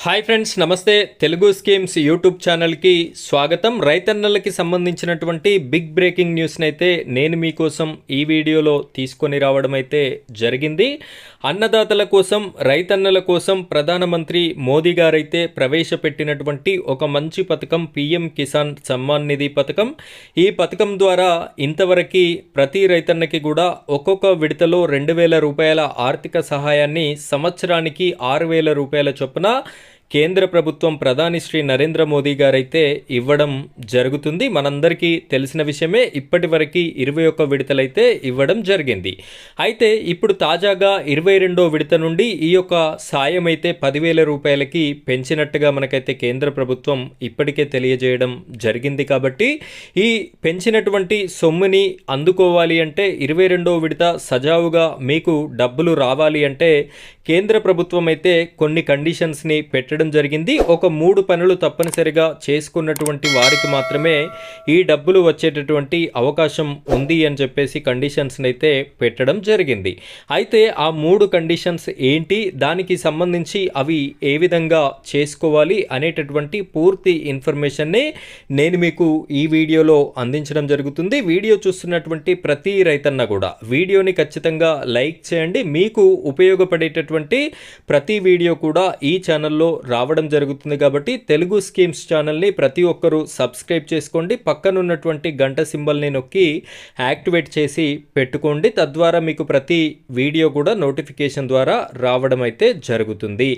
Hi friends, నమస్తే. Telugu schemes YouTube ఛానల్కి స్వాగతం. రైతన్నలకి సంబంధించినటువంటి బిగ్ బ్రేకింగ్ న్యూస్ని అయితే నేను మీకోసం ఈ వీడియోలో తీసుకొని రావడం అయితే జరిగింది. అన్నదాతల కోసం, రైతన్నల కోసం ప్రధానమంత్రి మోదీ గారైతే ప్రవేశపెట్టినటువంటి ఒక మంచి పథకం పీఎం కిసాన్ సమ్మాన్ నిధి పథకం. ఈ పథకం ద్వారా ఇంతవరకు ప్రతి రైతన్నకి కూడా ఒక్కొక్క విడతలో 2,000 రూపాయల ఆర్థిక సహాయాన్ని సంవత్సరానికి 6,000 రూపాయల చొప్పున కేంద్ర ప్రభుత్వం ప్రధాని శ్రీ నరేంద్ర మోదీ గారైతే ఇవ్వడం జరుగుతుంది. మనందరికీ తెలిసిన విషయమే. ఇప్పటి వరకు 21 విడతలైతే ఇవ్వడం జరిగింది. అయితే ఇప్పుడు తాజాగా 22వ విడత నుండి ఈ యొక్క సాయం అయితే 10,000 రూపాయలకి పెంచినట్టుగా మనకైతే కేంద్ర ప్రభుత్వం ఇప్పటికే తెలియజేయడం జరిగింది. కాబట్టి ఈ పెంచినటువంటి సొమ్ముని అందుకోవాలి అంటే 22వ విడత సజావుగా మీకు డబ్బులు రావాలి అంటే కేంద్ర ప్రభుత్వం అయితే కొన్ని కండిషన్స్ని పెట్టడం జరిగింది. ఒక 3 పనులు తప్పనిసరిగా చేసుకున్నటువంటి వారికి మాత్రమే ఈ డబ్బులు వచ్చేటటువంటి అవకాశం ఉంది అని చెప్పేసి కండిషన్స్ని అయితే పెట్టడం జరిగింది. అయితే ఆ 3 కండిషన్స్ ఏంటి, దానికి సంబంధించి అవి ఏ విధంగా చేసుకోవాలి అనేటటువంటి పూర్తి ఇన్ఫర్మేషన్ని నేను మీకు ఈ వీడియోలో అందించడం జరుగుతుంది. వీడియో చూస్తున్నటువంటి ప్రతి రైతన్న కూడా వీడియోని ఖచ్చితంగా లైక్ చేయండి. మీకు ఉపయోగపడేటటువంటి ప్రతి వీడియో కూడా ఈ ఛానల్లో రావడం జరుగుతుంది. కాబట్టి తెలుగు స్కీమ్స్ ఛానల్ని ప్రతి ఒక్కరూ సబ్స్క్రైబ్ చేసుకోండి. పక్కనున్నటువంటి గంట సింబల్ని నొక్కి యాక్టివేట్ చేసి పెట్టుకోండి. తద్వారా మీకు ప్రతి వీడియో కూడా నోటిఫికేషన్ ద్వారా రావడం అయితే జరుగుతుంది.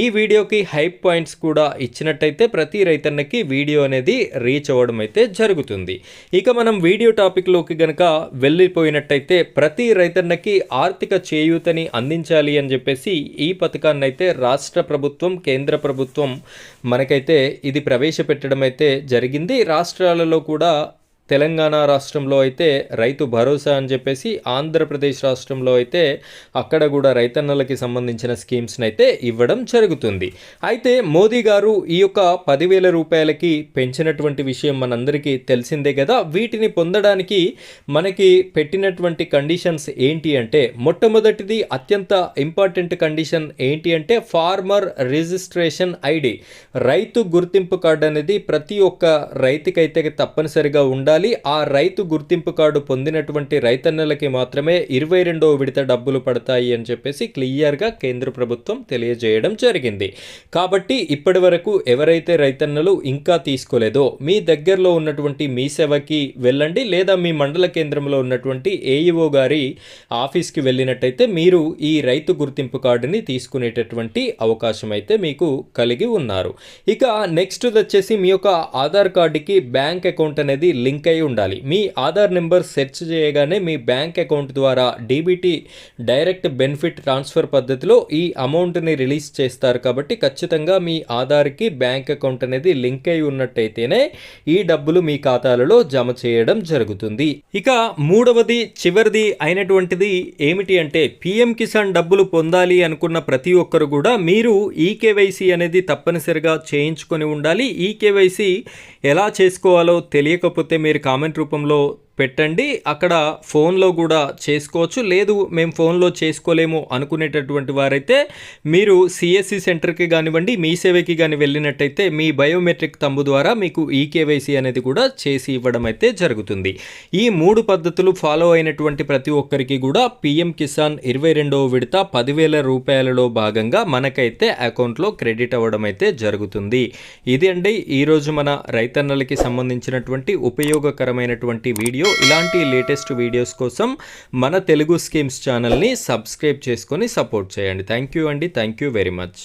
ఈ వీడియోకి హైప్ పాయింట్స్ కూడా ఇచ్చినట్టయితే ప్రతి రైతన్నకి వీడియో అనేది రీచ్ అవ్వడం అయితే జరుగుతుంది. ఇక మనం వీడియో టాపిక్లోకి గనక వెళ్ళిపోయినట్టయితే ప్రతి రైతన్నకి ఆర్థిక చేయూతని అందించాలి అని చెప్పేసి ఈ పథకాన్ని అయితే రాష్ట్ర ప్రభుత్వం, కేంద్ర ప్రభుత్వం మనకైతే ఇది ప్రవేశపెట్టడం అయితే జరిగింది. రాష్ట్రాలలో కూడా తెలంగాణ రాష్ట్రంలో అయితే రైతు భరోసా అని చెప్పేసి, ఆంధ్రప్రదేశ్ రాష్ట్రంలో అయితే అక్కడ కూడా రైతన్నలకి సంబంధించిన స్కీమ్స్ని అయితే ఇవ్వడం జరుగుతుంది. అయితే మోదీ గారు ఈ యొక్క 10,000 రూపాయలకి పెంచినటువంటి విషయం మనందరికీ తెలిసిందే కదా. వీటిని పొందడానికి మనకి పెట్టినటువంటి కండిషన్స్ ఏంటి అంటే, మొట్టమొదటిది అత్యంత ఇంపార్టెంట్ కండిషన్ ఏంటి అంటే ఫార్మర్ రిజిస్ట్రేషన్ ఐడి, రైతు గుర్తింపు కార్డు అనేది ప్రతి ఒక్క రైతుకైతే తప్పనిసరిగా ఉండాలి. ఆ రైతు గుర్తింపు కార్డు పొందినటువంటి రైతన్నలకి మాత్రమే 22వ విడత డబ్బులు పడతాయి అని చెప్పేసి క్లియర్గా కేంద్ర ప్రభుత్వం తెలియజేయడం జరిగింది. కాబట్టి ఇప్పటి వరకు ఎవరైతే రైతన్నలు ఇంకా తీసుకోలేదో మీ దగ్గరలో ఉన్నటువంటి మీ సేవకి వెళ్ళండి, లేదా మీ మండల కేంద్రంలో ఉన్నటువంటి ఏఈఓ గారి ఆఫీస్కి వెళ్ళినట్టయితే మీరు ఈ రైతు గుర్తింపు కార్డుని తీసుకునేటటువంటి అవకాశం అయితే మీకు కలిగి ఉన్నారు. ఇక నెక్స్ట్ వచ్చేసి మీ యొక్క ఆధార్ కార్డుకి బ్యాంక్ అకౌంట్ అనేది లింక్ అయి ఉండాలి. మీ ఆధార్ నెంబర్ సెర్చ్ చేయగానే మీ బ్యాంక్ అకౌంట్ ద్వారా డీబీటీ డైరెక్ట్ బెనిఫిట్ ట్రాన్స్ఫర్ పద్ధతిలో ఈ అమౌంట్ని రిలీజ్ చేస్తారు. కాబట్టి ఖచ్చితంగా మీ ఆధార్కి బ్యాంక్ అకౌంట్ అనేది లింక్ అయి ఉన్నట్టయితేనే ఈ డబ్బులు మీ ఖాతాలలో జమ చేయడం జరుగుతుంది. ఇక మూడవది, చివరిది అయినటువంటిది ఏమిటి అంటే పీఎం కిసాన్ డబ్బులు పొందాలి అనుకున్న ప్రతి ఒక్కరు కూడా మీరు ఈకేవైసీ అనేది తప్పనిసరిగా చేయించుకొని ఉండాలి. ఈకేవైసీ ఎలా చేసుకోవాలో తెలియకపోతే మీరు కామెంట్ రూపంలో పెట్టండి. అక్కడ ఫోన్లో కూడా చేసుకోవచ్చు. లేదు మేము ఫోన్లో చేసుకోలేము అనుకునేటటువంటి వారైతే మీరు సిఎస్సి సెంటర్కి కానివ్వండి, మీ సేవకి కానీ వెళ్ళినట్టయితే మీ బయోమెట్రిక్ తంబు ద్వారా మీకు ఈకేవైసీ అనేది కూడా చేసి ఇవ్వడం అయితే జరుగుతుంది. ఈ 3 పద్ధతులు ఫాలో అయినటువంటి ప్రతి ఒక్కరికి కూడా పీఎం కిసాన్ 22వ విడత 10,000 రూపాయలలో భాగంగా మనకైతే అకౌంట్లో క్రెడిట్ అవ్వడం అయితే జరుగుతుంది. ఇది అండి ఈరోజు మన రైతన్నలకి సంబంధించినటువంటి ఉపయోగకరమైనటువంటి వీడియో. ఇలాంటి లేటెస్ట్ వీడియోస్ కోసం మన తెలుగు స్కీమ్స్ ఛానల్ని సబ్స్క్రైబ్ చేసుకొని సపోర్ట్ చేయండి. థ్యాంక్ యూ అండి. Thank you very much.